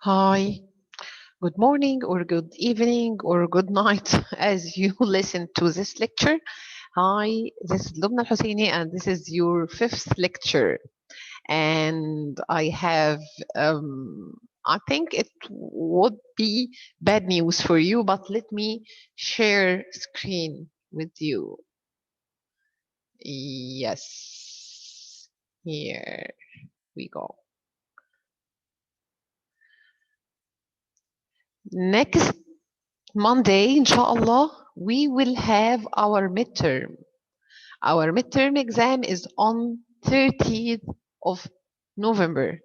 Hi, good morning or good evening or good night as you listen to this lecture. Hi, this is Lubna Al-Husseini and this is your fifth lecture. And I think it would be bad news for you, but let me share screen with you. Yes, here we go. Next Monday, inshallah, we will have our midterm. Our midterm exam is on 30th of November.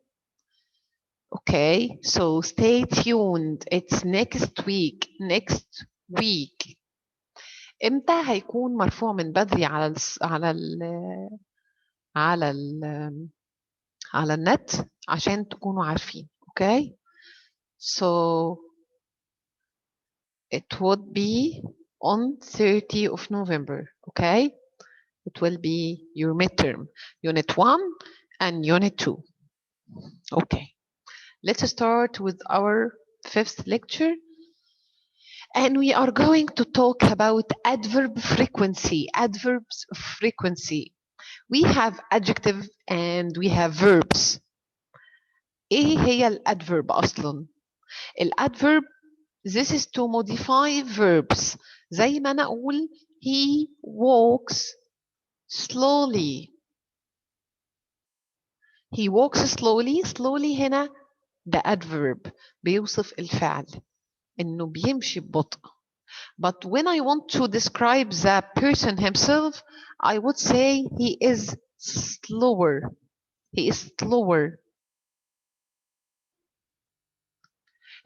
Okay, so stay tuned. It's next week. Next week. امتى هيكون مرفوع من بدري على ال على النت عشان تكونوا عارفين. Okay, so it would be on 30th of November. Okay, it will be your midterm, Unit 1 and Unit 2. Okay, let's start with our fifth lecture. And we are going to talk about adverb frequency, adverbs of frequency. We have adjective and we have verbs. إيه هي الادverb أصلا؟ الادverb this is to modify verbs. زي ما أنا أقول he walks slowly. He walks slowly. Slowly هنا ده adverb بيوصف الفعل إنه بيمشي ببطء. But when I want to describe the person himself, I would say he is slower. He is slower.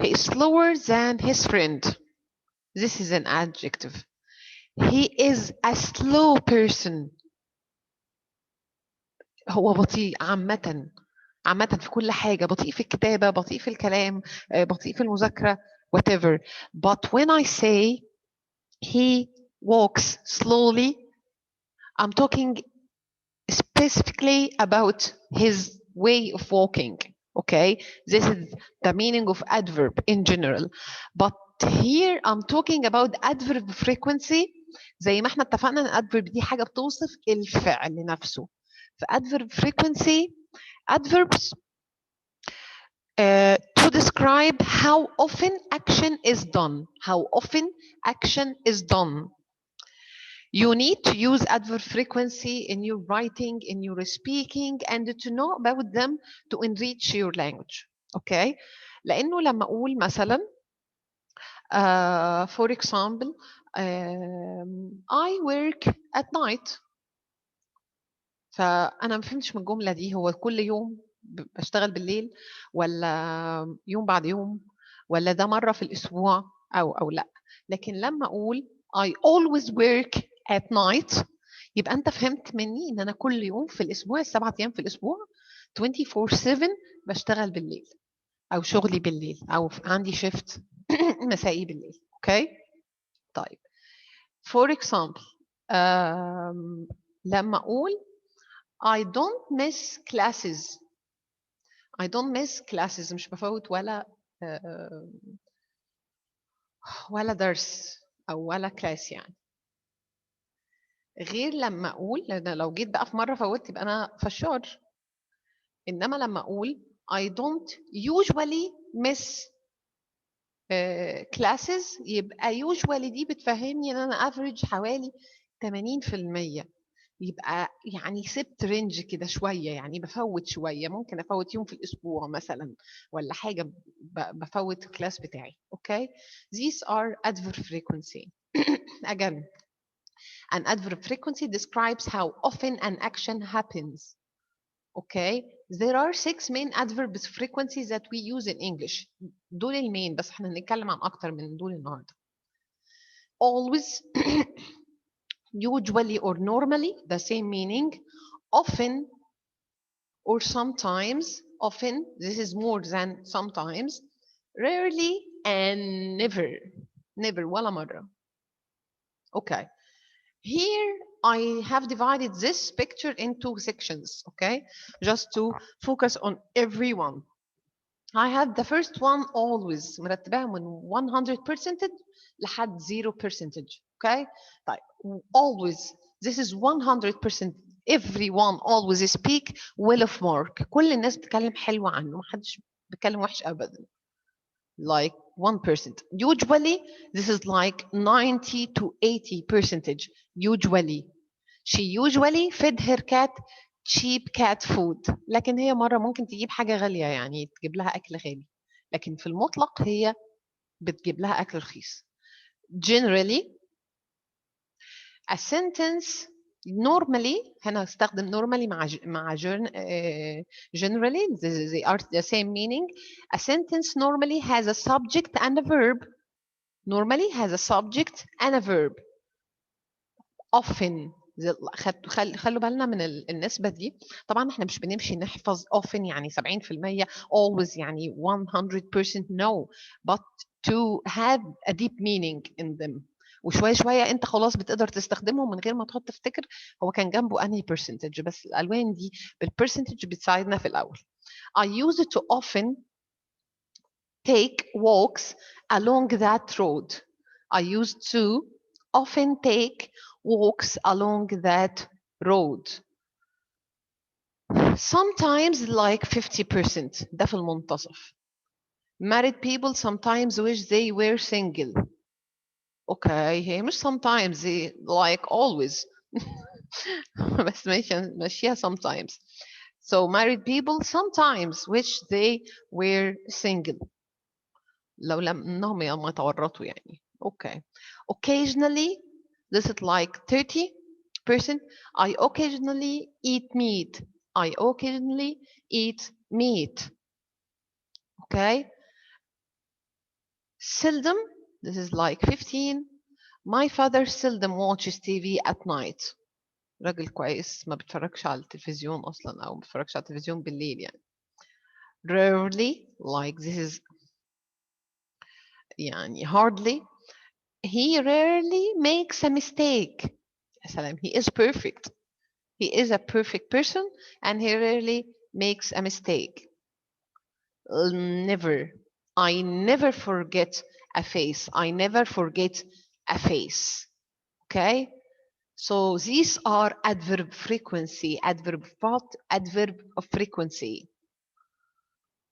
He is slower than his friend. This is an adjective. He is a slow person. هو بطيء عامة في كل حاجة، بطيء في الكتابة، بطيء في الكلام، بطيء في المذاكرة, whatever. But when I say he walks slowly, I'm talking specifically about his way of walking. Okay, this is the meaning of adverb in general. But here I'm talking about adverb frequency. زي ما احنا اتفقنا ان adverb دي حاجة بتوصف الفعل نفسه. ف adverb frequency, adverbs to describe how often action is done. How often action is done. You need to use adverb frequency in your writing, in your speaking, and to know about them to enrich your language. Okay? لأنه لما أقول مثلا for example I work at night. فأنا ما فهمتش من الجملة دي هو كل يوم بشتغل بالليل ولا يوم بعد يوم ولا ده مرة في الأسبوع أو لا. لكن لما أقول I always work at night يبقى أنت فهمت مني إن أنا كل يوم في الأسبوع 7 أيام في الأسبوع 24/7 بشتغل بالليل أو شغلي بالليل أو عندي شيفت مسائي بالليل. أوكي؟ طيب for example لما أقول I don't miss classes. I don't miss classes. مش بفوت ولا درس أو ولا كلاس يعني. غير لما أقول لو جيت بقى في مرة فوتت يبقى أنا فشار. إنما لما أقول I don't usually miss classes يبقى usually دي بتفهمني إن أنا average حوالي 80%. يبقى يعني سبت رينج كده شوية يعني بفوت شوية ممكن أفوت يوم في الأسبوع مثلا ولا حاجة بفوت الكلاس بتاعي. Okay, these are adverb frequency. Again, an adverb frequency describes how often an action happens. Okay, there are 6 main adverb frequencies that we use in English. دول المين بس احنا هنتكلم عن أكتر من دول النهاردة. Always, usually or normally, the same meaning. Often or sometimes. Often, this is more than sometimes. Rarely and never. Never, ولا مرة. Okay. Here I have divided this picture into sections, okay? Just to focus on everyone. I have the first one always مرتباها من 100% لحد 0%. Okay. طيب always this is 100%. Everyone always speak well of Mark. كل الناس بتتكلم حلو عنه، محدش بيتكلم وحش أبدا. Like 1%. Usually this is like 90 to 80%. Usually she usually fed her cat cheap cat food. لكن هي مرة ممكن تجيب حاجة غالية، يعني تجيب لها أكل غالي، لكن في المطلق هي بتجيب لها أكل رخيص. Generally a sentence normally هنا استخدم normally مع generally they are the same meaning. A sentence normally has a subject and a verb. Normally has a subject and a verb. Often خلوا بالنا من النسبة دي. طبعا احنا مش بنمشي نحفظ often يعني 70%، always يعني 100%. no, but to have a deep meaning in them. وشوية شوية انت خلاص بتقدر تستخدمهم من غير ما تقعد تفتكر هو كان جنبه انهي percentage. بس الألوان دي بالpercentage بتساعدنا في الأول. I use it to often take walks along that road. I used to often take walks along that road. Sometimes like 50%. ده في المنتصف. Married people sometimes wish they were single. Okay, هي مش sometimes، هي like always. بس ماشيها sometimes. So married people sometimes wish they were single. لو لم انهم ما يتورطوا يعني. Okay. Occasionally this is like 30%. I occasionally eat meat. I occasionally eat meat. Okay. Seldom this is like 15. My father seldom watches TV at night. راجل كويس ما بيتفرجش على التلفزيون اصلا، او ما بيتفرجش على التلفزيون بالليل يعني. Rarely like this is يعني hardly. He rarely makes a mistake. He is perfect. He is a perfect person and he rarely makes a mistake. Never. I never forget a face. I never forget a face. Okay? So these are adverb frequency. Adverb what? Adverb of frequency.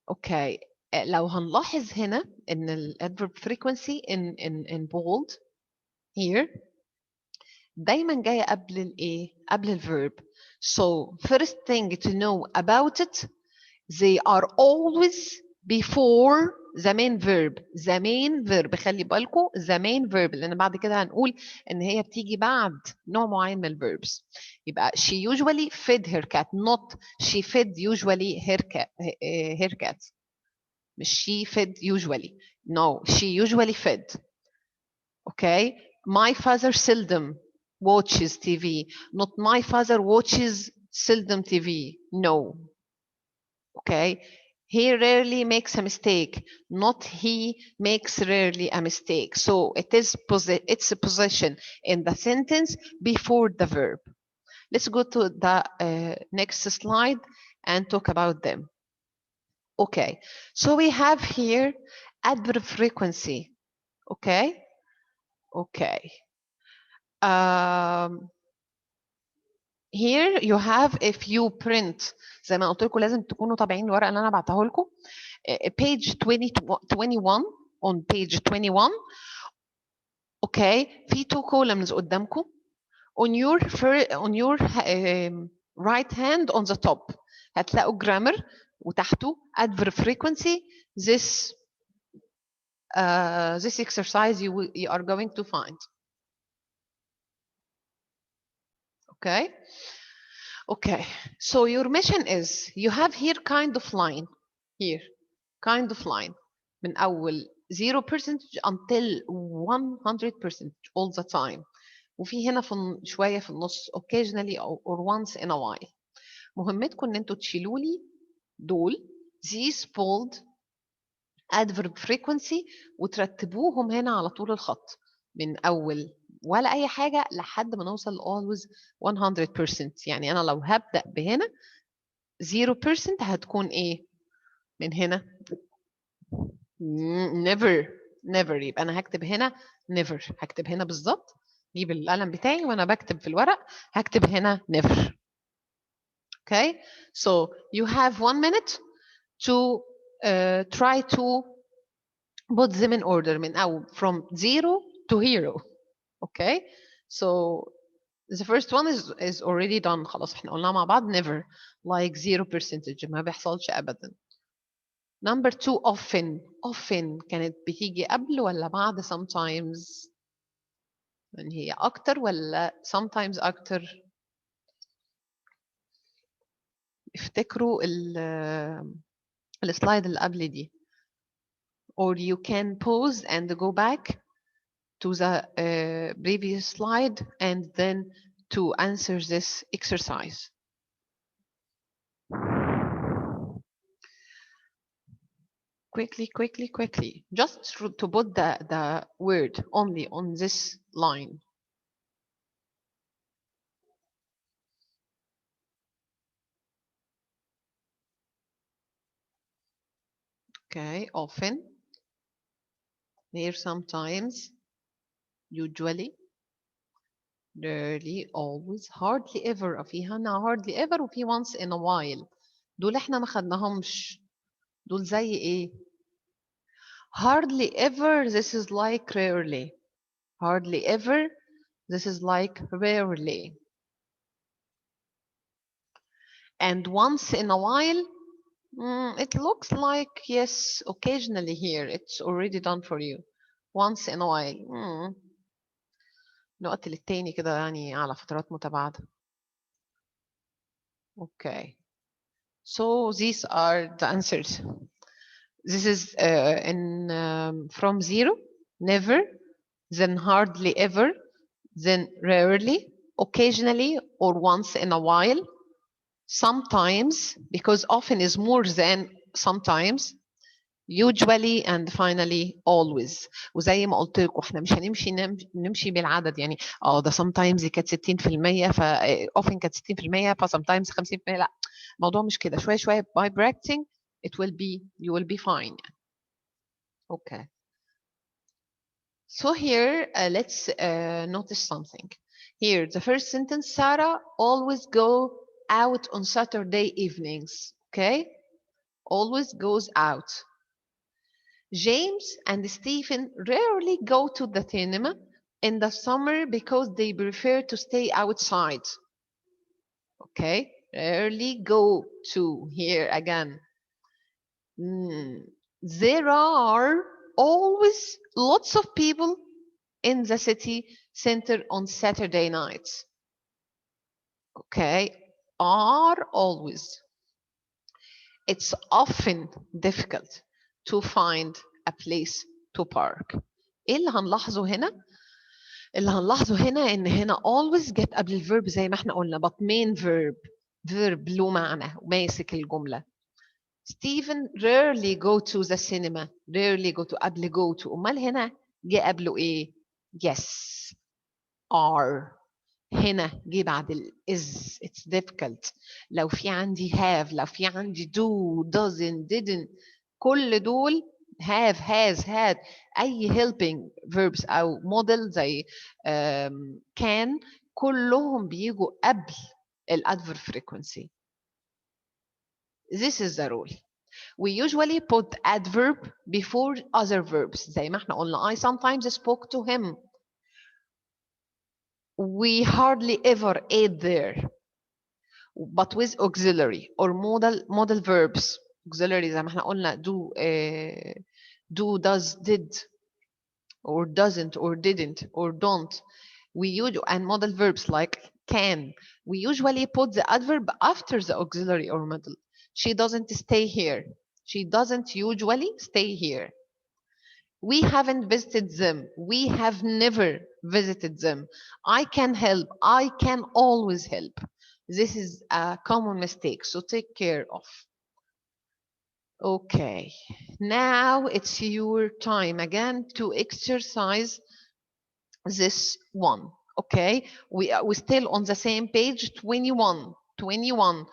Okay. لو هنلاحظ هنا ان الادفرب frequency in bold here دايما جايه قبل الايه؟ قبل الverb. So first thing to know about it, they are always before the main verb. The main verb خلي بالكم the main verb، لان بعد كده هنقول ان هي بتيجي بعد نوع معين من الverbs. يبقى she usually fed her cat, not she fed usually her cat. مش she fed usually. No, she usually fed. Okay. My father seldom watches TV. Not my father watches seldom TV. No. Okay. He rarely makes a mistake. Not he makes rarely a mistake. So it's a position in the sentence before the verb. Let's go to the next slide and talk about them. Okay. So we have here adverb frequency. Okay. Okay. Here you have if you print زي ما قلت لكم لازم تكونوا طابعين الورقه اللي انا بعتها لكم. Page 21 on page 21. Okay. في two columns قدامكم. On your right hand on the top هتلاقوا grammar وتحته adverb frequency. This exercise you are going to find. Okay. Okay. So your mission is you have here kind of line. Here. Kind of line. من أول 0% until 100% all the time. وفي هنا شوية في النص occasionally or once in a while. مهمتكم ان انتوا تشيلوا لي دول these bold adverb frequency وترتبوهم هنا على طول الخط من أول ولا أي حاجة لحد ما نوصل always 100%. يعني أنا لو هبدأ بهنا 0% هتكون إيه؟ من هنا never never. يبقى أنا هكتب هنا never. هكتب هنا بالظبط. جيب القلم بتاعي وأنا بكتب في الورق هكتب هنا never. Okay, so you have 1 minute to try to put them in order من أو from 0 to hero. Okay, so the first one is already done. خلاص احنا قلنا مع بعض never, like 0%. ما بيحصلش أبدا. Number 2 often كانت بتيجي قبل ولا بعد sometimes؟ يعني هي أكتر ولا sometimes أكتر؟ افتكروا السلايد اللي قبل دي. Or you can pause and go back to the previous slide and then to answer this exercise. Quickly. Just to put the word only on this line. Okay, often, here sometimes, usually, rarely, always, hardly ever. في هنا hardly ever وفي once in a while. دول احنا ما خدناهمش. دول زي ايه؟ Hardly ever, this is like rarely. Hardly ever, this is like rarely. And once in a while, it looks like, yes, occasionally here. It's already done for you. Once in a while. نقط للتاني كده يعني على فترات متباعدة. Okay. So these are the answers. This is from 0, never, then hardly ever, then rarely, occasionally, or once in a while, sometimes, because often is more than sometimes, usually, and finally always. وزي ما قلت لكم احنا مش هنمشي نمشي بالعدد يعني ده sometimes كانت 60% ف often كانت 60% ف sometimes 50%. لا الموضوع مش كده. شوية by practicing you will be fine. Okay. So here let's notice something. Here the first sentence, Sarah always go out on Saturday evenings. Okay, always goes out. James and Stephen rarely go to the cinema in the summer because they prefer to stay outside. Okay, rarely go to. Here again. There are always lots of people in the city center on Saturday nights. Okay, are always. It's often difficult to find a place to park. ايه اللي هنلاحظه هنا؟ اللي هنلاحظه هنا ان هنا always جت قبل الفيرب زي ما احنا قلنا but main verb له معنى وماسك الجملة. Stephen rarely go to the cinema. Rarely go to قبل go to. امال هنا جه قبله ايه؟ Yes. Are. هنا جه بعد ال is. It's difficult. لو في عندي have، لو في عندي do، doesn't، didn't، كل دول have، has، had، أي helping verbs أو model زي can كلهم بيجوا قبل ال adverb frequency. This is the rule. We usually put adverb before other verbs زي ما احنا قلنا I sometimes spoke to him. We hardly ever ate there. But with auxiliary or modal verbs. Auxiliary زي ما احنا قلنا do, does, did, or doesn't, or didn't, or don't. And modal verbs like can. We usually put the adverb after the auxiliary or modal. She doesn't stay here. She doesn't usually stay here. We haven't visited them. We have never visited them. I can help. I can always help. This is a common mistake, so take care of. Okay, now it's your time again to exercise this one. Okay, we're still on the same page 21,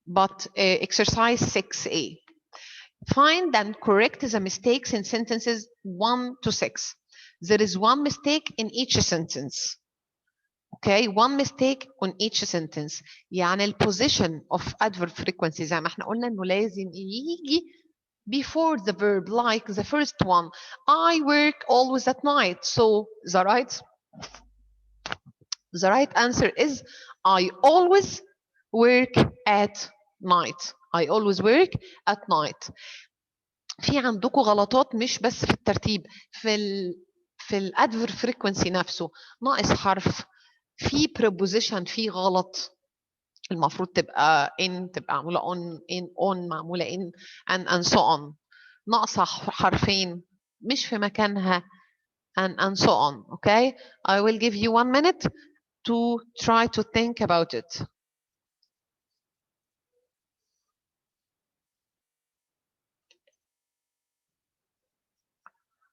but exercise 6A. Find and correct the mistakes in sentences 1 to 6. There is one mistake in each sentence. Okay, one mistake on each sentence. يعني ال position of adverb frequency زي ما احنا قلنا انه لازم يجي before the verb, like the first one. I work always at night. So the right answer is I always work at night. I always work at night. في عندكم غلطات مش بس في الترتيب، في الادفيرب فريكونسي نفسه، ناقص حرف، في preposition فيه غلط، المفروض تبقى in، تبقى معمولة on معمولة in and so on، ناقصة حرفين مش في مكانها and so on. Okay, I will give you 1 minute to try to think about it.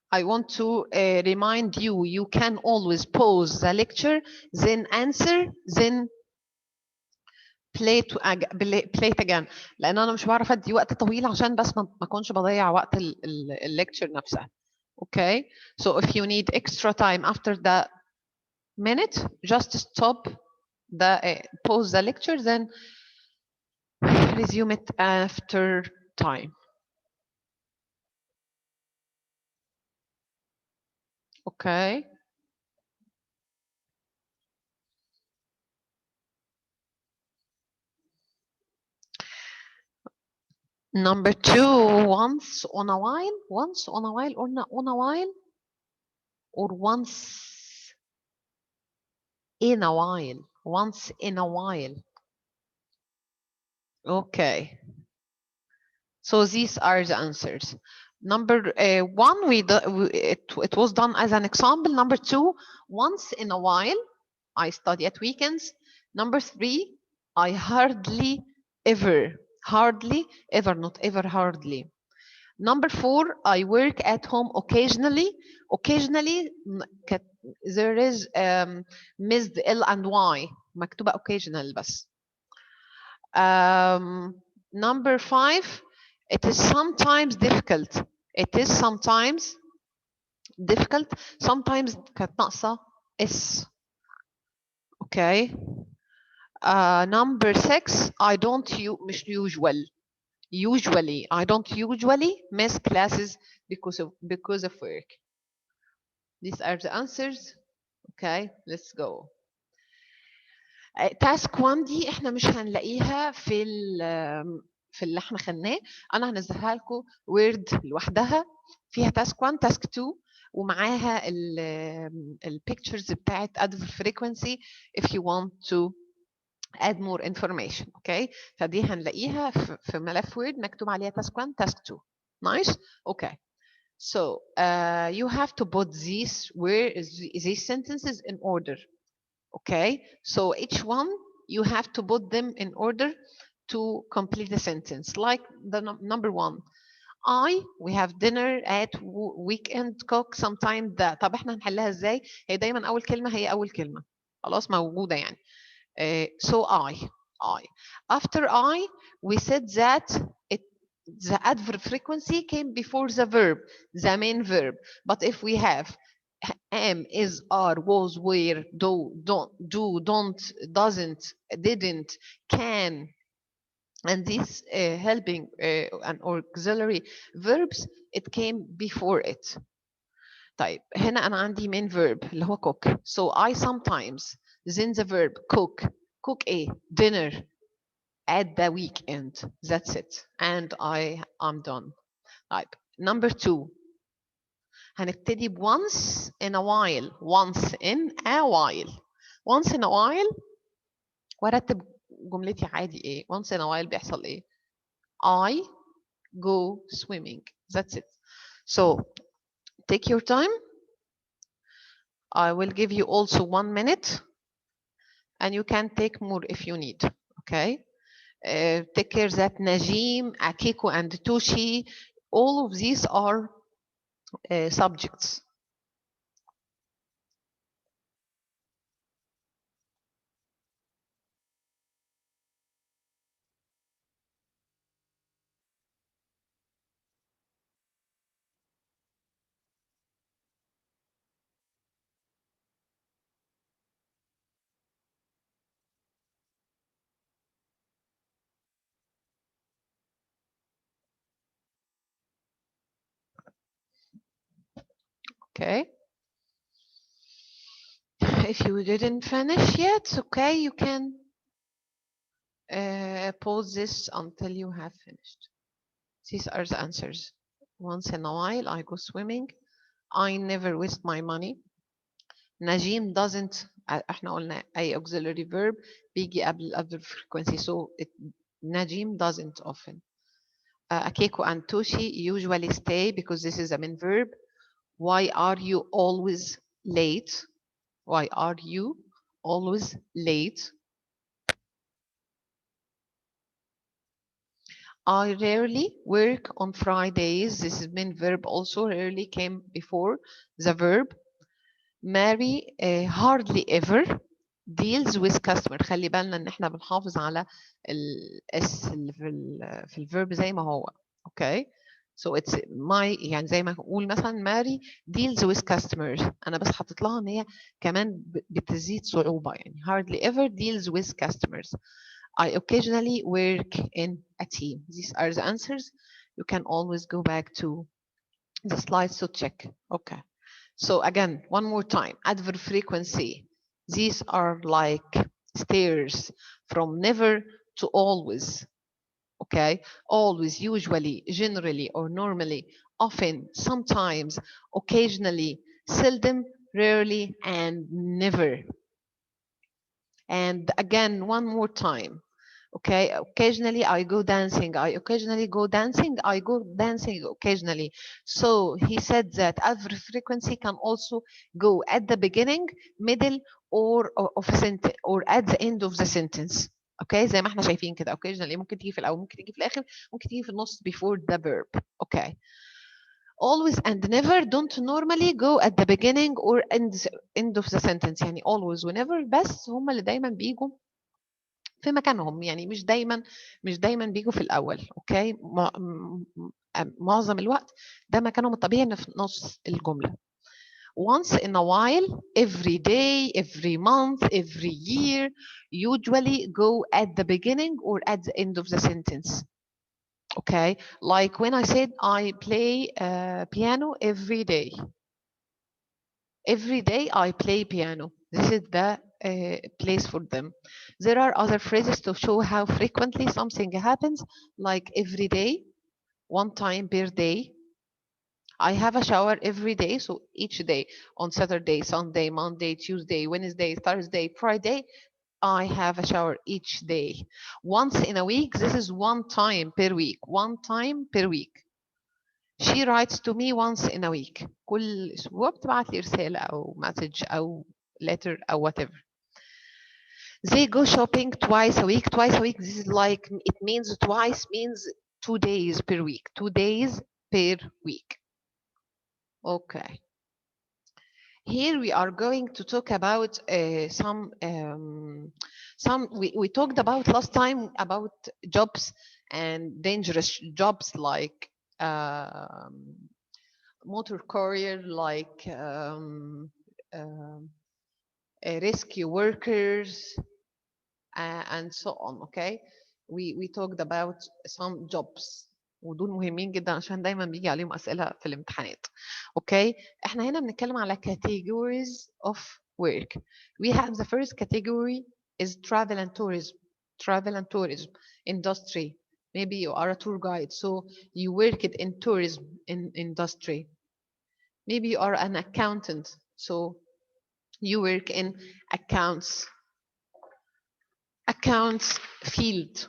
I want to remind you, you can always pause the lecture, then answer, then play it again. لأن أنا مش بعرف أدي وقت طويل عشان بس ما أكونش بضيع وقت الليكتشر نفسها. Okay, so if you need extra time after the minute, just stop the pause the lecture, then resume it after time. Okay. Number 2, once on a while. Once on a while or not on a while, or once in a while. Once in a while. Okay. So these are the answers. Number 1, it was done as an example. Number 2, once in a while, I study at weekends. Number 3, I hardly ever. Hardly ever, not ever, hardly. Number 4, I work at home occasionally. Occasionally, there is missed L and Y. مكتوبة occasional بس. Number 5, it is sometimes difficult. It is sometimes difficult. Sometimes كانت ناقصة S. Okay. Number 6, I don't مش usual. Usually, I don't usually miss classes because of work. These are the answers. Okay, let's go. تاسك 1 دي احنا مش هنلاقيها في اللي احنا خدناه. انا هنزلها لكم وورد لوحدها، فيها تاسك 1 تاسك 2 ومعاها البيكتشرز بتاعت adverb frequency if you want to add more information. Okay, فدي هنلاقيها في ملف وورد مكتوب عليها تاسك 1 تاسك 2. Nice. Okay, so you have to put these sentences in order. Okay, so each one you have to put them in order to complete the sentence. Like the number 1, we have dinner at weekend cook sometime that. طب احنا هنحلها ازاي؟ هي دايما اول كلمة هي اول كلمة، خلاص موجودة يعني. So I. After I, we said that the adverb frequency came before the verb, the main verb. But if we have am, is, are, was, were, do, don't, doesn't, didn't, can, and these helping and auxiliary verbs, it came before it. طيب هنا أنا عندي main verb اللي هو cook. So I sometimes, then the verb cook. Cook a dinner at the weekend. That's it. And I'm done. طيب number 2, هنبتدي ب once in a while. Once in a while. Once in a while وارتب جملتي عادي ايه. Once in a while بيحصل ايه. I go swimming. That's it. So take your time. I will give you also 1 minute and you can take more if you need. Okay. Take care that Najim, Akiko, and Toshi, all of these are subjects. Okay. If you didn't finish yet, okay, you can pause this until you have finished. These are the answers. Once in a while, I go swimming. I never waste my money. Najim doesn't. احنا قلنا أي auxiliary verb بيجي قبل adverb frequency. So Najim doesn't often. Akeko and Toshi usually stay because this is a main verb. Why are you always late? Why are you always late? I rarely work on Fridays. This is main verb also. Rarely came before the verb. Mary hardly ever deals with customer. خلي بالنا ان احنا بنحافظ على الاس اللي في الفيرب زي ما هو. Okay. So it's my يعني زي ما نقول مثلا ماري deals with customers. انا بس حطيت لها ان هي كمان بتزيد صعوبة يعني hardly ever deals with customers. I occasionally work in a team. These are the answers. You can always go back to the slides to check. Okay. So again, one more time, adverb frequency. These are like stairs from never to always. Okay, always, usually, generally, or normally, often, sometimes, occasionally, seldom, rarely, and never. And again, one more time. Okay, occasionally I go dancing. I occasionally go dancing. I go dancing occasionally. So he said that adverb frequency can also go at the beginning, middle, or of a sentence, or at the end of the sentence. Okay, زي ما احنا شايفين كده. Occasionally ممكن تيجي في الأول، ممكن تيجي في الآخر، ممكن تيجي في النص before the verb. Okay. Always and never don't normally go at the beginning or end of the sentence. يعني always whenever بس هم اللي دايما بيجوا في مكانهم. يعني مش دايما بيجوا في الاول. اوكي. معظم الوقت ده مكانهم الطبيعي ان في نص الجمله. Once in a while, every day, every month, every year, usually go at the beginning or at the end of the sentence. Okay, like when I said I play piano every day. Every day I play piano. This is the place for them. There are other phrases to show how frequently something happens, like every day, one time per day. I have a shower every day, so each day, on Saturday, Sunday, Monday, Tuesday, Wednesday, Thursday, Friday, I have a shower each day. Once in a week, this is one time per week. One time per week. She writes to me once in a week. كل أسبوع بتبعت لي رسالة أو message أو letter أو whatever. They go shopping twice a week. Twice a week, this is like, it means twice means 2 days per week. 2 days per week. Okay. Here we are going to talk about we talked about last time about jobs and dangerous jobs like motor courier, like rescue workers, and so on. Okay, we talked about some jobs ودول مهمين جدا عشان دايما بيجي عليهم أسئلة في الامتحانات. Okay, احنا هنا بنتكلم على categories of work. We have the first category is travel and tourism. Travel and tourism industry. Maybe you are a tour guide, so you work it in tourism in industry. Maybe you are an accountant, so you work in accounts field.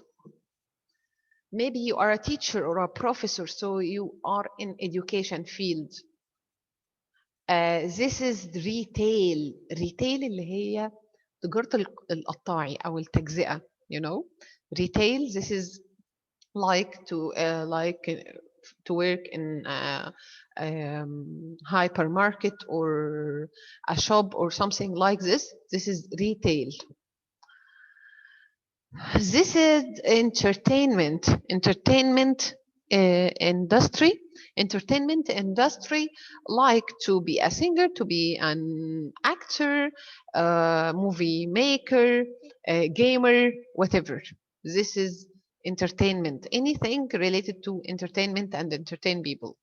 Maybe you are a teacher or a professor, so you are in education field. This is retail. Retail اللي هي تجارة القطاعي أو التجزئة. You know, retail. This is like to work in a hypermarket or a shop or something like this. This is retail. This is entertainment industry. Entertainment industry, like to be a singer, to be an actor, movie maker, gamer, whatever. This is entertainment. Anything related to entertainment and entertain people.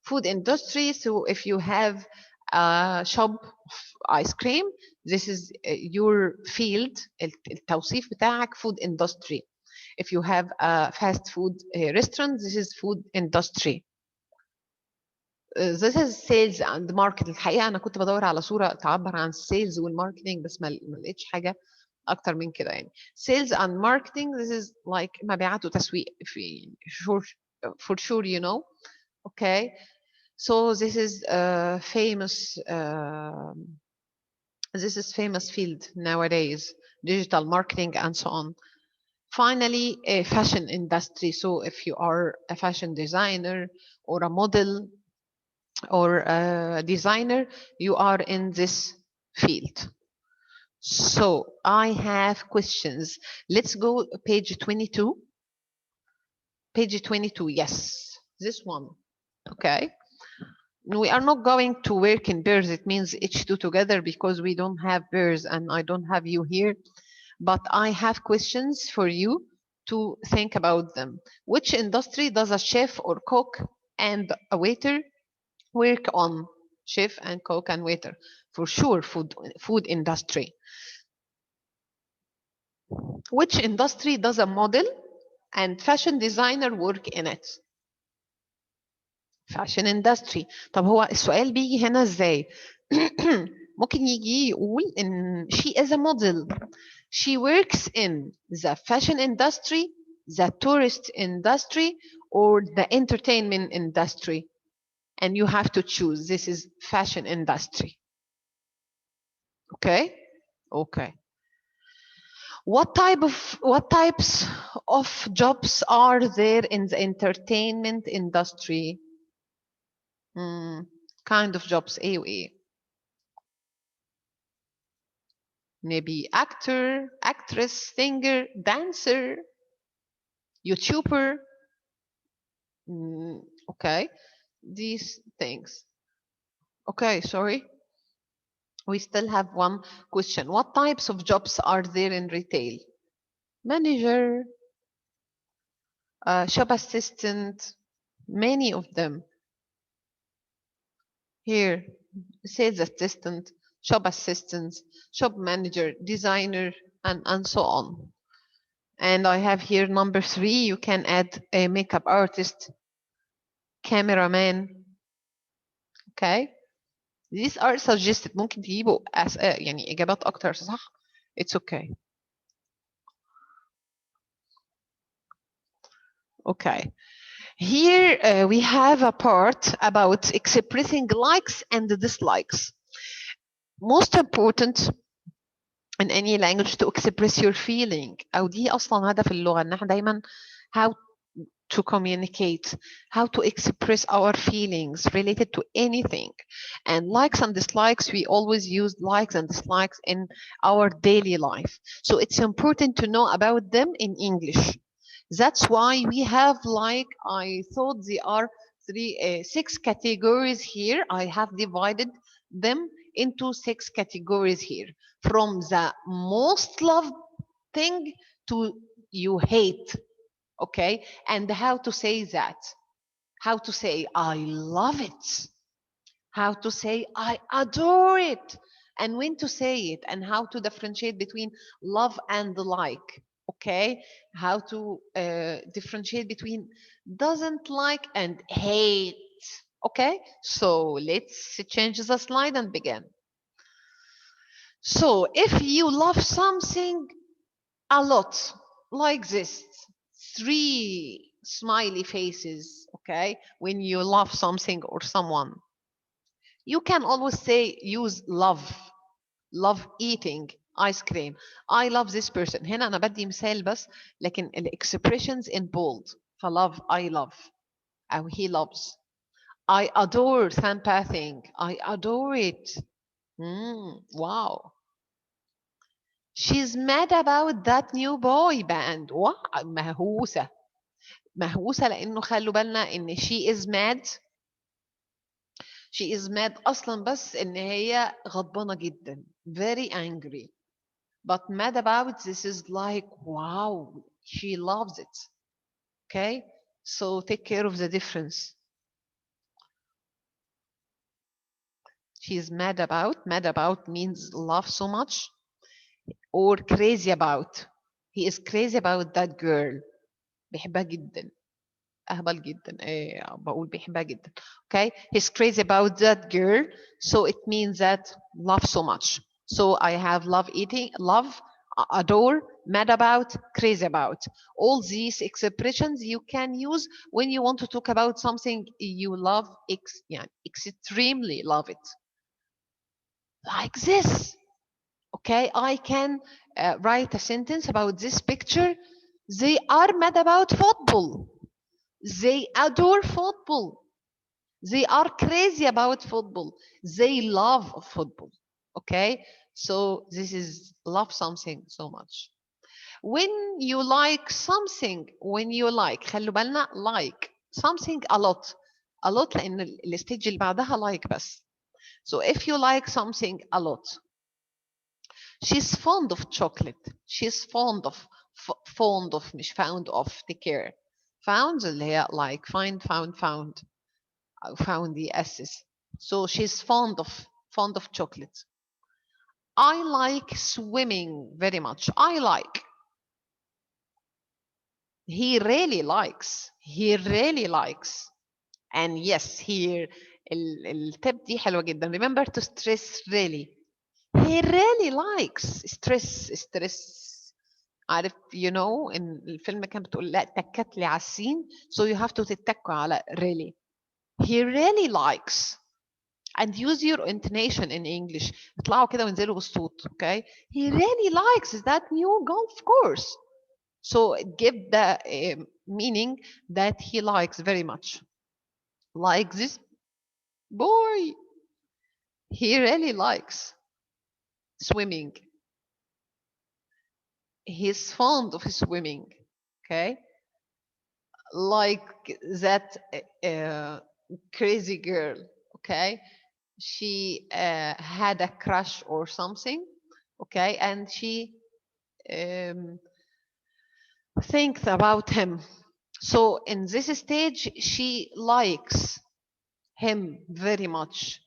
Food industry. So if you have shop ice cream. This is your field. التوصيف بتاعك food industry. If you have a fast food restaurant, this is food industry. This is sales and marketing. الحقيقة أنا كنت بدور على صورة تعبر عن sales والماركتينج بس ما لقيتش حاجة أكتر من كده يعني. Sales and marketing, this is like مبيعات وتسويق في for sure you know. Okay. So this is a famous field nowadays, digital marketing and so on. Finally, a fashion industry. So if you are a fashion designer or a model or a designer, you are in this field. So I have questions. Let's go page 22. Page 22, yes, this one. Okay. We are not going to work in pairs. It means H2 together because we don't have pairs and I don't have you here. But I have questions for you to think about them. Which industry does a chef or cook and a waiter work on? Chef and cook and waiter. For sure, food industry. Which industry does a model and fashion designer work in it? Fashion industry. طب هو السؤال بيجي هنا ازاي؟ ممكن يجي يقول ان she is a model. She works in the fashion industry, the tourist industry, or the entertainment industry. And you have to choose. This is fashion industry. Okay? Okay. What types of jobs are there in the entertainment industry? Kind of jobs, A و A. Maybe actor, actress, singer, dancer, YouTuber. Okay, these things. Okay, sorry. We still have one question. What types of jobs are there in retail? Manager, shop assistant, many of them. Here, sales assistant, shop assistants, shop manager, designer, and so on. And I have here number 3. You can add a makeup artist, cameraman. Okay. These are suggested. ممكن تجيبوا يعني إجابات أكتر صح؟ It's okay. Okay. Here we have a part about expressing likes and dislikes. Most important in any language to express your feeling. أو دي أصلا هدف اللغة إن احنا دايما how to communicate, how to express our feelings related to anything. And likes and dislikes, we always use likes and dislikes in our daily life. So it's important to know about them in English. That's why we have I thought there are 6 categories here. I have divided them into 6 categories here. From the most loved thing to you hate. Okay, and how to say that, how to say I love it, how to say I adore it, and when to say it, and how to differentiate between love and like. Okay, how to differentiate between doesn't like and hate. Okay, so let's change the slide and begin. So if you love something a lot, like this, 3 smiley faces, okay, when you love something or someone, you can always say use love eating ice cream. I love this person. هنا أنا بدي مثال بس لكن expressions in bold. فlove, I love أو he loves. I adore sympathing. I adore it. Wow. She's mad about that new boy band. مهووسة لأنه خلوا بالنا إن she is mad. She is mad أصلا بس إن هي غضبانة جدا. Very angry. But mad about this is like wow, she loves it. Okay, so take care of the difference. she's mad about. Mad about means love so much. Or crazy about. He is crazy about that girl. بيحبها جدا. أهبل جدا. بقول بيحبها جدا. Okay. He's crazy about that girl. So it means that love so much. So I have love eating, love, adore, mad about, crazy about. All these expressions you can use when you want to talk about something you love, يعني extremely love it. Like this. Okay, I can write a sentence about this picture. They are mad about football. They adore football. They are crazy about football. They love football. Okay, so this is love something so much. When you like something, when you like, خلوا بالنا like something a lot. A lot لأن الستيج اللي بعدها like بس. So if you like something a lot, she's fond of chocolate. She's fond of fond of مش found of. Take care. Found اللي هي like find, found the S's. So she's fond of chocolate. I like swimming very much. I like. He really likes. He really likes. And yes, here التب دي حلوة جدا. Remember to stress really. He really likes stress. عارف you know إن الفيلم كان بتقول لا تكت لي على السين. So you have to تتكوا على really. He really likes. And use your intonation in English. اطلعوا كده وانزلوا بالصوت. Okay. He really likes that new golf course. So give the meaning that he likes very much. Like this boy. He really likes swimming. He's fond of swimming. Okay. Like that crazy girl. Okay. She had a crush or something. Okay. And she thinks about him. So in this stage, she likes him very much,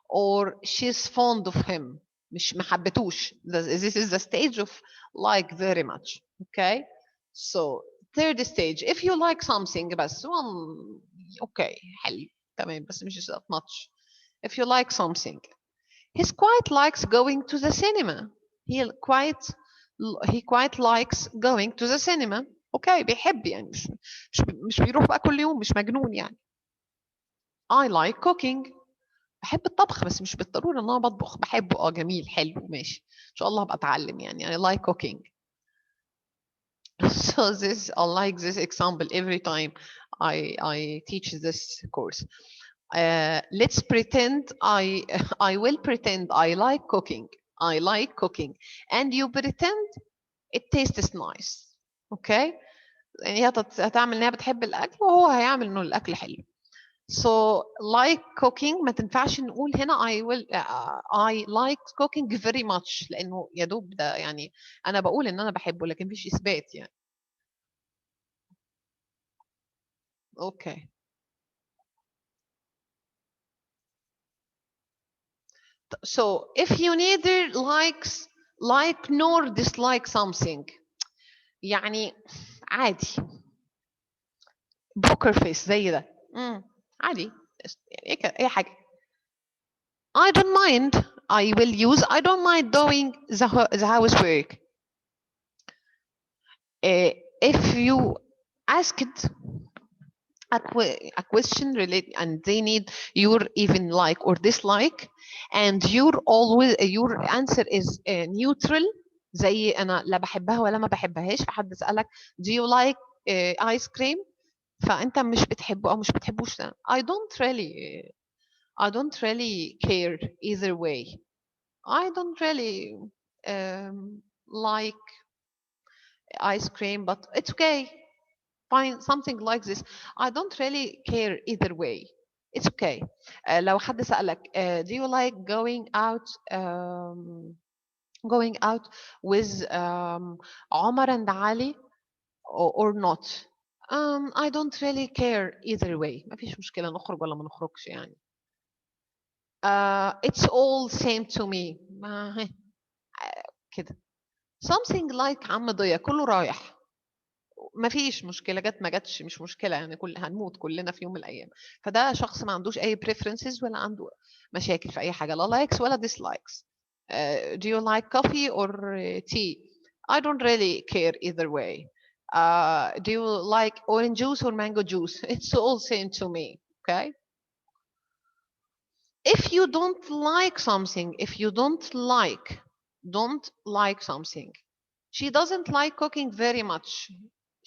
or she's fond of him. مش محبتوش. This is the stage of like very much. Okay. So third stage, if you like something بس okay حلو تمام بس مش that much. If you like something, he quite likes going to the cinema. He quite likes going to the cinema. Okay, بيحب يعني مش بيروح بقى كل يوم مش مجنون يعني. I like cooking. بحب الطبخ بس مش بالضرورة ان انا بطبخ. بحبه جميل حلو ماشي. ان شاء الله هبقى اتعلم يعني. I like cooking. So this I like this example every time I teach this course. Let's pretend I will pretend I like cooking. I like cooking, and you pretend it tastes nice. Okay. يعني هي هتعمل ان هي بتحب الاكل وهو هيعمل انه الاكل حلو. So like cooking ما تنفعش نقول هنا I like cooking very much لانه يا دوب ده يعني انا بقول ان انا بحبه لكن مفيش اثبات يعني. Okay. So if you neither like nor dislike something يعني عادي. بوكر فيس زي ده. عادي يعني اي حاجه. I don't mind. I will use I don't mind doing the housework. If you asked a question related and they need your even like or dislike and your answer is neutral زي انا لا بحبها ولا ما بحبهاش فحد سألك do you like ice cream فانت مش بتحبه او مش بتحبوش I don't really care either way. I don't really like ice cream but it's okay. Find something like this. I don't really care either way. It's okay. لو حد سألك do you like going out with Omar and Ali or not? I don't really care either way. ما فيش مشكلة نخرج ولا ما نخرجش يعني. it's all same to me. كده. something like عم ضيا كله رايح. ما فيش مشكله، جت ما جتش مش مشكله، يعني هنموت كلنا في يوم من الايام. فده شخص ما عندوش اي preferences ولا عنده مشاكل في اي حاجه، لا likes ولا dislikes. Do you like coffee or tea? I don't really care either way. Do you like orange juice or mango juice? It's all same to me. Okay. If you don't like something, if you don't like something, she doesn't like cooking very much.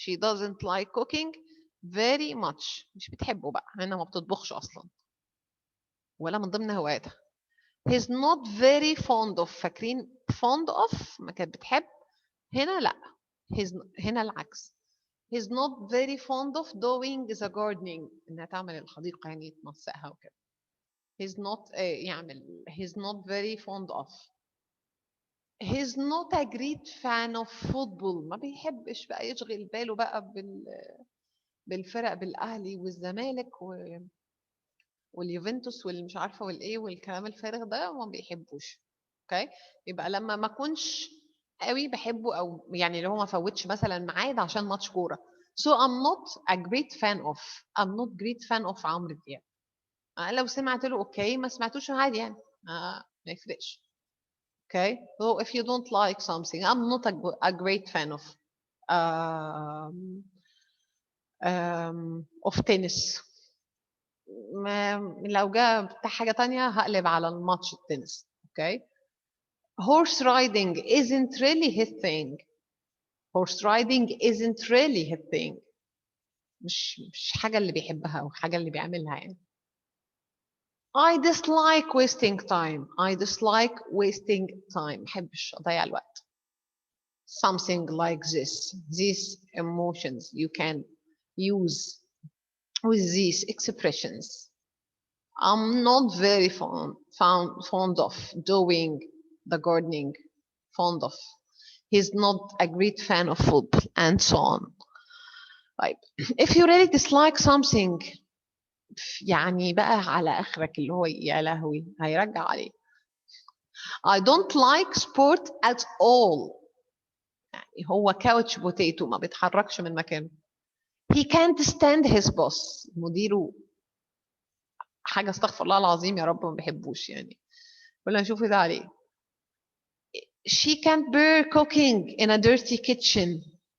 She doesn't like cooking very much. مش بتحبه بقى، هنا ما بتطبخش أصلا ولا من ضمن هواياتها. He's not very fond of. فاكرين fond of ما كانت بتحب؟ هنا لا. هنا العكس. He's not very fond of doing the gardening. إنها تعمل الحديقة يعني تنسقها وكده. He's not يعمل. He's not very fond of. He's not a great fan of football. ما بيحبش بقى يشغل باله بقى بالفرق، بالأهلي والزمالك واليوفنتوس والمش عارفة والإيه والكلام الفارغ ده ما بيحبوش. اوكي. يبقى لما ما اكونش قوي بحبه، او يعني اللي هو ما فوتش مثلا ميعاد عشان ماتش كورة. So I'm not a great fan of. I'm not great fan of عمرو دياب. لو سمعت له اوكي، ما سمعتوش عادي يعني. ما يفرقش. Okay, so if you don't like something, I'm not a great fan of tennis. لو جاء بتاع حاجة تانية هقلب على الماتش التنس. Okay. Horse riding isn't really his thing. Horse riding isn't really his thing. مش حاجة اللي بيحبها أو حاجة اللي بيعملها يعني. I dislike wasting time. I dislike wasting time. محبش أضيع الوقت. Something like this. These emotions you can use with these expressions. I'm not very fond of doing the gardening. Fond of. He's not a great fan of football, and so on. طيب. If you really dislike something, يعني بقى على آخرك اللي هو يا لهوي هيرجع عليه. I don't like sport at all. يعني هو كاوتش بوتيتو ما بيتحركش من مكانه. He can't stand his boss. مديره حاجة استغفر الله العظيم يا رب ما بيحبوش يعني. ولا نشوف ده عليه. She can't bear cooking in a dirty kitchen.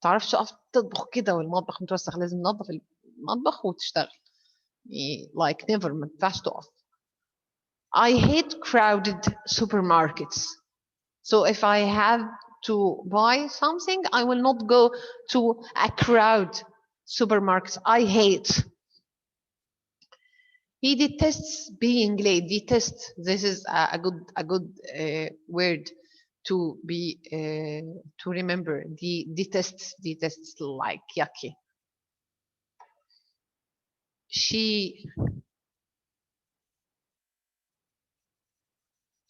تعرفش تقف تطبخ كده والمطبخ متوسخ، لازم ننظف المطبخ وتشتغل. Like never ما ينفعش تقف. I hate crowded supermarkets. So if I have to buy something, I will not go to a crowd supermarket. I hate. He detests being late. Detest. This is a good word to be to remember. Detests like yucky.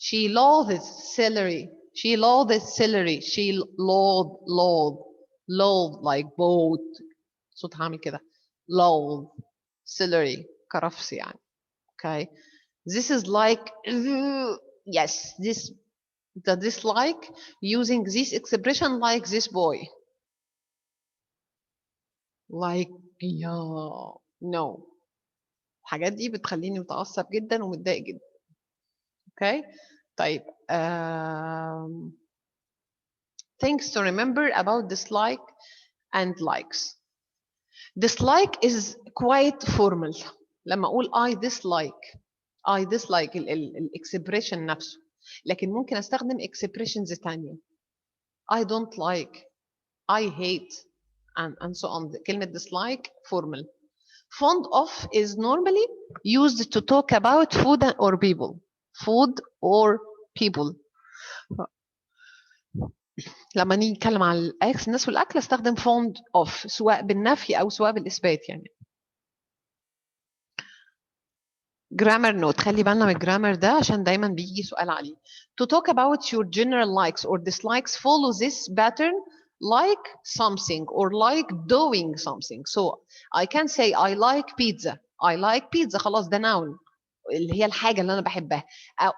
She loathes celery. She loathes celery. She loathe like boat. صوتها عامل كده. Loathe celery. كرفس يعني. Okay. This is like yes. The dislike using this expression like this boy. Like yeah. No. الحاجات دي بتخليني متعصب جدا ومتضايق جدا. Okay. طيب. Things to remember about dislike and likes. Dislike is quite formal. لما أقول I dislike الexpression نفسه. لكن ممكن أستخدم expressions تانية. I don't like, I hate, and so on. كلمة dislike formal. Fond of is normally used to talk about food or people. Food or people. لما نيجي نتكلم عن الأكل الناس والأكل استخدم fond of سواء بالنفي أو سواء بالإثبات يعني. grammar note. خلي بالنا من الجرامر ده عشان دايما بيجي سؤال عليه. To talk about your general likes or dislikes, follow this pattern: like something or like doing something. So I can say I like pizza. I like pizza. خلاص ده noun. اللي هي الحاجة اللي أنا بحبها.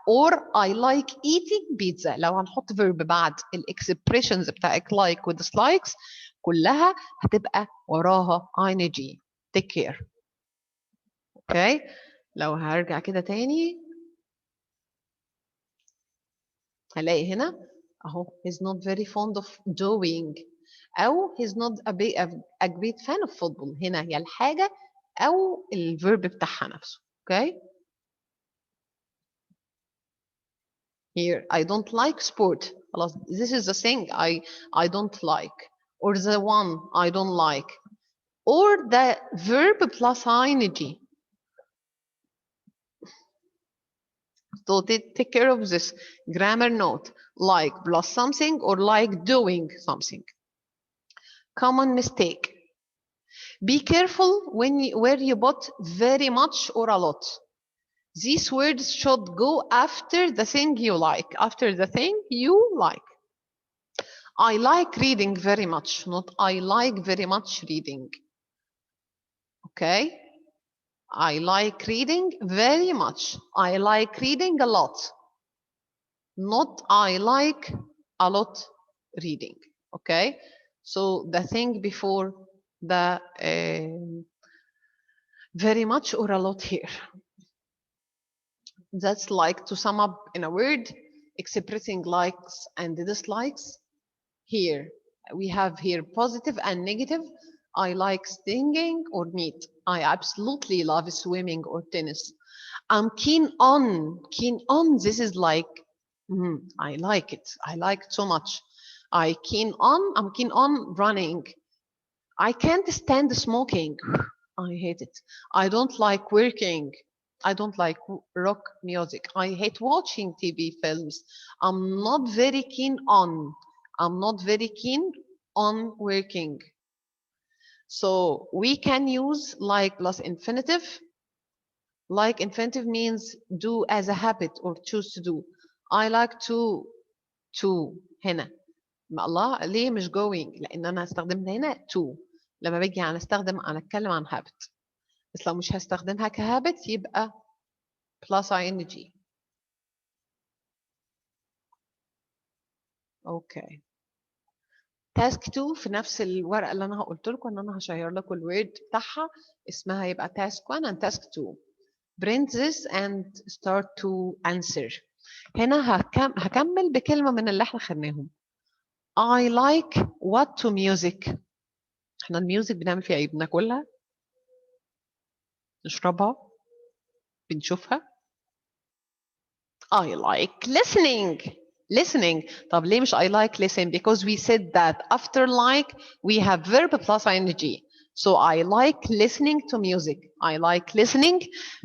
or I like eating pizza. لو هنحط verb بعد الexpressions بتاعك like و dislikes كلها هتبقى وراها ing. take care. اوكي لو هرجع كده تاني هلاقي هنا اهو he's not very fond of doing او he's not a great fan of football. هنا هي الحاجة او الverb بتاعها نفسه. اوكي here I don't like sport. خلاص this is the thing I don't like or the one I don't like or the verb plus ing. So take care of this grammar note, like plus something or like doing something. Common mistake. Be careful where you put very much or a lot. These words should go after the thing you like. After the thing you like. I like reading very much, not I like very much reading. Okay? I like reading very much. I like reading a lot. Not I like a lot reading. Okay? So the thing before the very much or a lot here. That's like to sum up in a word, expressing likes and dislikes. Here we have here positive and negative. I like singing or meat. I absolutely love swimming or tennis. I'm keen on. This is like I like it. I like it so much. I'm keen on running. I can't stand smoking. I hate it. I don't like working. I don't like rock music. I hate watching TV films. I'm not very keen on. I'm not very keen on working. So we can use like plus infinitive. Like infinitive means do as a habit or choose to do. I like to هنا الله ليه مش going لأن أنا استخدمت هنا to. لما باجي أنا أتكلم عن habit. بس لو مش هستخدمها كhabit يبقى plus ing. اوكي تاسك 2 في نفس الورقه اللي انا قلت لكم ان انا هشير لكم الوورد بتاعها اسمها يبقى تاسك 1 and task 2. print this and start to answer. هنا هكمل بكلمه من اللي احنا خدناهم. I like what to music. احنا الميوزك بنعمل فيها ايه؟ بناكلها، نشربها، بنشوفها. I like listening. طب ليه مش I like listen? Because we said that after like we have verb plus ing. So I like listening to music. I like listening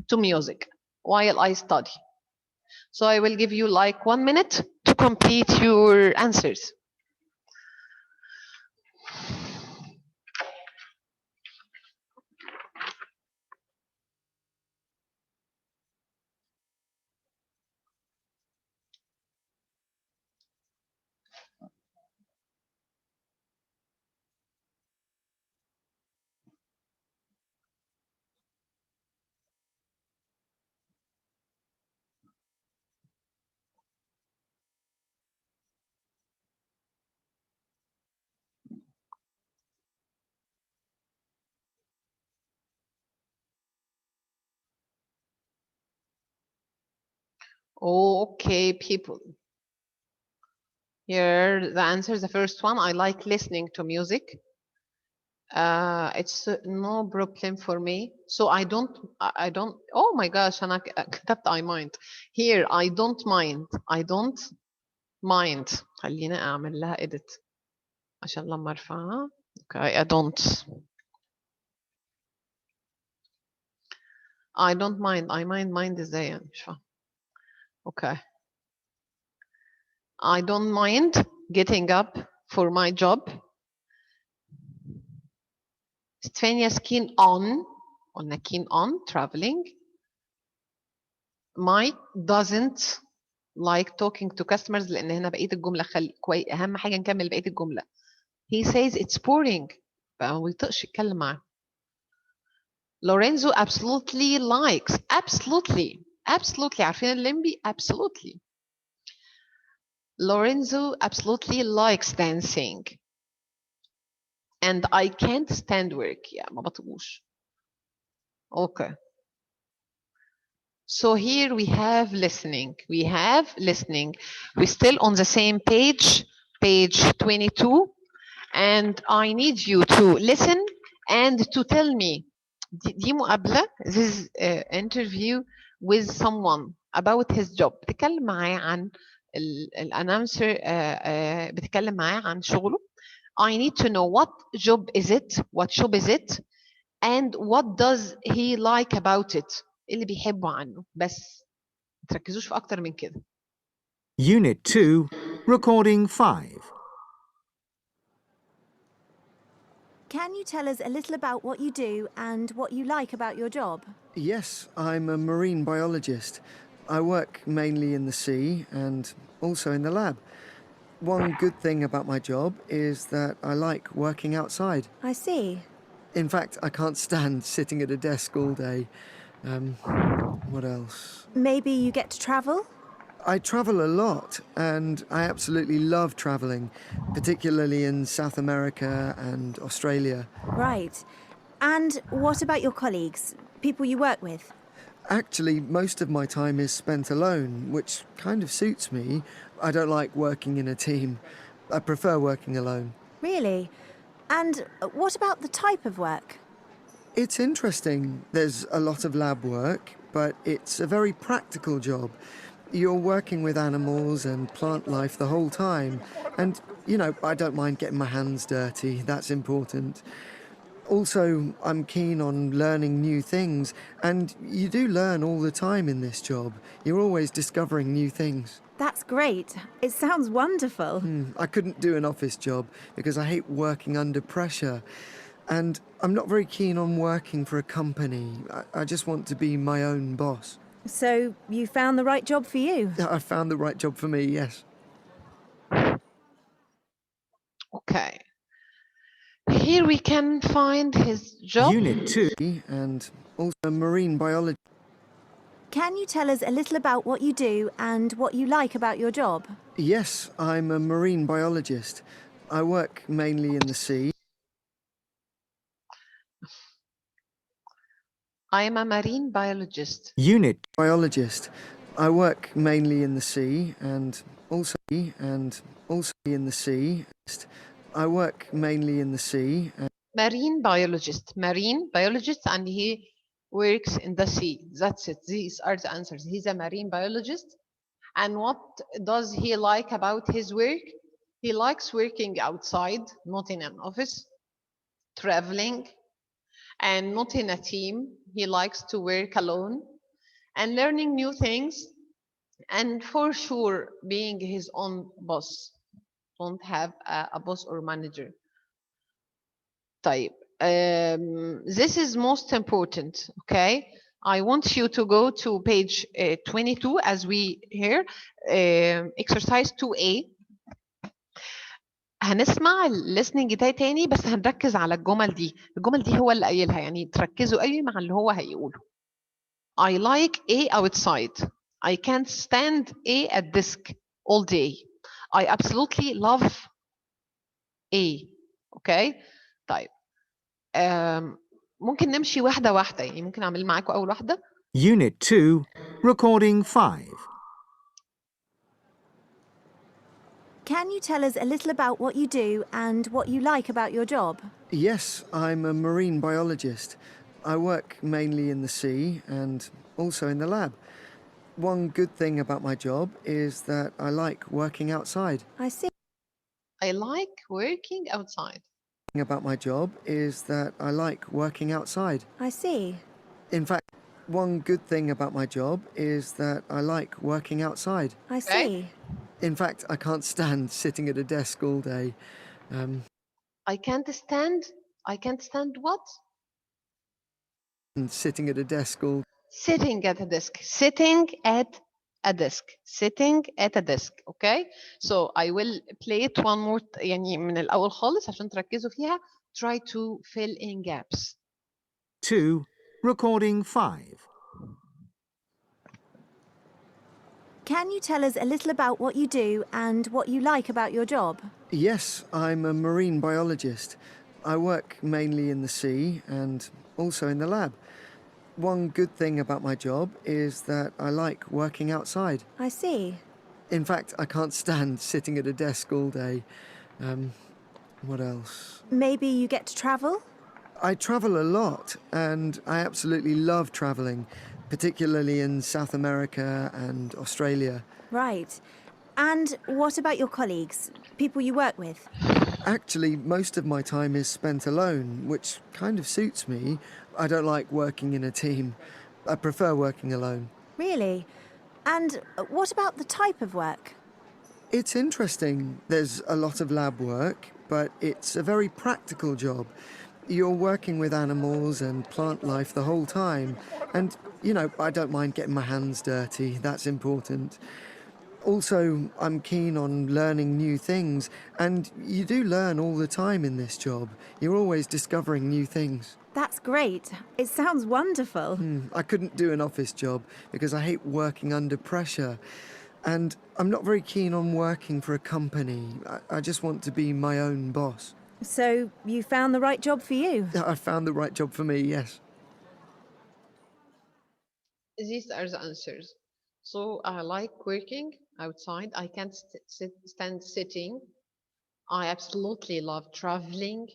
to music while I study. So I will give you like 1 minute to complete your answers. Okay, people. Here the answer, the first one, I like listening to music. It's no problem for me. So I don't, oh my gosh, أنا كتبت I mind. Here, I don't mind. خلينا أعمل لها edit عشان لما أرفعها. Okay, I don't mind. I mind إزاي يعني مش فاهم. Okay. I don't mind getting up for my job. Stefania's keen on traveling. Mike doesn't like talking to customers لأن هنا بقية الجملة أهم حاجة نكمل بقية الجملة. He says it's boring. فما بيطقش يتكلم معاه. Lorenzo absolutely likes. Absolutely. absolutely عارفين الليمبي absolutely. Lorenzo absolutely likes dancing and I can't stand work. ما بطيقوش. Okay. So here we have listening. We have listening. We're still on the same page, page 22. And I need you to listen and to tell me. دي مقابلة. This is an interview with someone about his job. بتتكلم معاه عن الانونسر بتتكلم معاه عن شغله. I need to know what job is it, what job is it, and what does he like about it. اللي بيحبه عنه. بس ما تركزوش في أكتر من كده. Unit 2, Recording 5. Can you tell us a little about what you do and what you like about your job? Yes, I'm a marine biologist. I work mainly in the sea and also in the lab. One good thing about my job is that I like working outside. I see. In fact, I can't stand sitting at a desk all day. What else? Maybe you get to travel? I travel a lot and I absolutely love traveling, particularly in South America and Australia. Right. And what about your colleagues, people you work with? Actually, most of my time is spent alone, which kind of suits me. I don't like working in a team. I prefer working alone. Really? And what about the type of work? It's interesting. There's a lot of lab work, but it's a very practical job. You're working with animals and plant life the whole time. And, you know, I don't mind getting my hands dirty. That's important. Also, I'm keen on learning new things, and you do learn all the time in this job. You're always discovering new things. That's great. It sounds wonderful. I couldn't do an office job because I hate working under pressure. And I'm not very keen on working for a company. I just want to be my own boss. So you found the right job for you? I found the right job for me, yes. Okay. Here we can find his job. Unit 2. And also marine biology. Can you tell us a little about what you do and what you like about your job? Yes, I'm a marine biologist. I work mainly in the sea. I am a marine biologist. Unit Biologist. I work mainly in the sea and also in the sea. I work mainly in the sea. Marine biologist. Marine biologist, and he works in the sea. That's it. These are the answers. He's a marine biologist. And what does he like about his work? He likes working outside, not in an office, traveling, and not in a team. He likes to work alone and learning new things, and for sure being his own boss. Don't have a boss or manager. طيب. This is most important, okay? I want you to go to page 22 as we hear exercise 2A. هنسمع الليسننج ده تاني بس هنركز على الجمل دي. الجمل دي هو اللي قايلها، يعني تركزوا قوي مع اللي هو هيقوله. I like A outside. I can't stand A at desk all day. I absolutely love A. Okay? طيب. ممكن نمشي واحدة واحدة، يعني ممكن أعمل معاكم أول واحدة. Unit 2, Recording 5. Can you tell us a little about what you do and what you like about your job? Yes, I'm a marine biologist. I work mainly in the sea and also in the lab. One good thing about my job is that I like working outside. I see. I like working outside. About my job is that I like working outside. I see. In fact, one good thing about my job is that I like working outside. I see. In fact, I can't stand sitting at a desk all day. I can't stand what? Sitting at a desk all. Sitting at a desk. Sitting at a desk. Sitting at a desk. Okay? So I will play it one more يعني من الأول خالص عشان تركزوا فيها. Try to fill in gaps. 2, Recording 5. Can you tell us a little about what you do and what you like about your job? Yes, I'm a marine biologist. I work mainly in the sea and also in the lab. One good thing about my job is that I like working outside. I see. In fact, I can't stand sitting at a desk all day. What else? Maybe you get to travel? I travel a lot, and I absolutely love travelling, particularly in South America and Australia. Right. And what about your colleagues, people you work with? Actually, most of my time is spent alone, which kind of suits me. I don't like working in a team. I prefer working alone. Really? And what about the type of work? It's interesting. There's a lot of lab work, but it's a very practical job. You're working with animals and plant life the whole time. And, I don't mind getting my hands dirty. That's important. Also, I'm keen on learning new things, and you do learn all the time in this job. You're always discovering new things. That's great. It sounds wonderful. I couldn't do an office job because I hate working under pressure. And I'm not very keen on working for a company. I just want to be my own boss. So you found the right job for you? I found the right job for me, yes. These are the answers. So I like working outside. I can't stand sitting. I absolutely love traveling.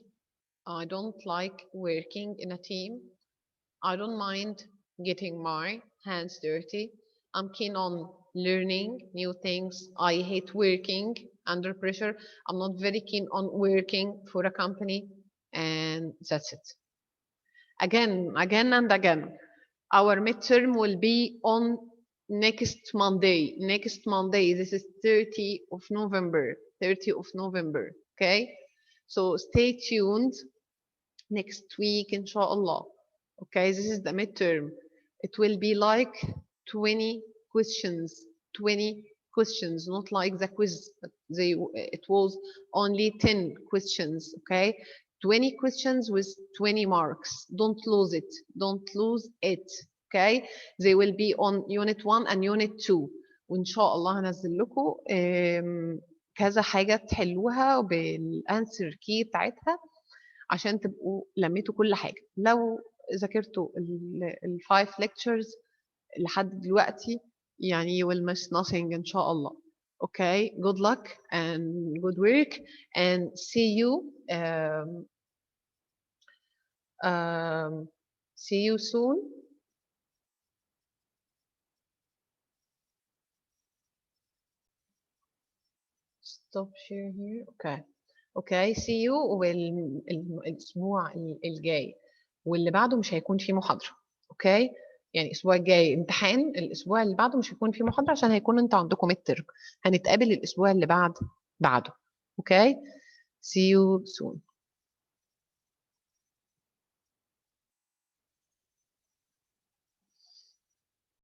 I don't like working in a team. I don't mind getting my hands dirty. I'm keen on learning new things. I hate working under pressure. I'm not very keen on working for a company, and that's it. Again and again. Our midterm will be on next Monday. Next Monday, this is 30 of November. 30 of November, okay? So stay tuned next week, inshallah. Okay, this is the midterm. It will be like 20 questions. 20 questions, not like the quiz. It was only 10 questions, okay? 20 questions with 20 marks. Don't lose it. Don't lose it. Okay? They will be on unit 1 and unit 2. وإن شاء الله هنزل لكم كذا حاجة تحلوها بالانسر كي بتاعتها عشان تبقوا لميتوا كل حاجة. لو ذاكرتوا ال5 lectures لحد دلوقتي يعني you will miss nothing إن شاء الله. Okay, good luck and good work and see you soon. Stop share here. Okay, see you الأسبوع الجاي واللي بعده مش هيكون فيه محاضرة. Okay, يعني الأسبوع الجاي امتحان، الأسبوع اللي بعده مش هيكون فيه محاضرة عشان هيكون انتوا عندكم midterm. هنتقابل الأسبوع اللي بعده. Okay, see you soon.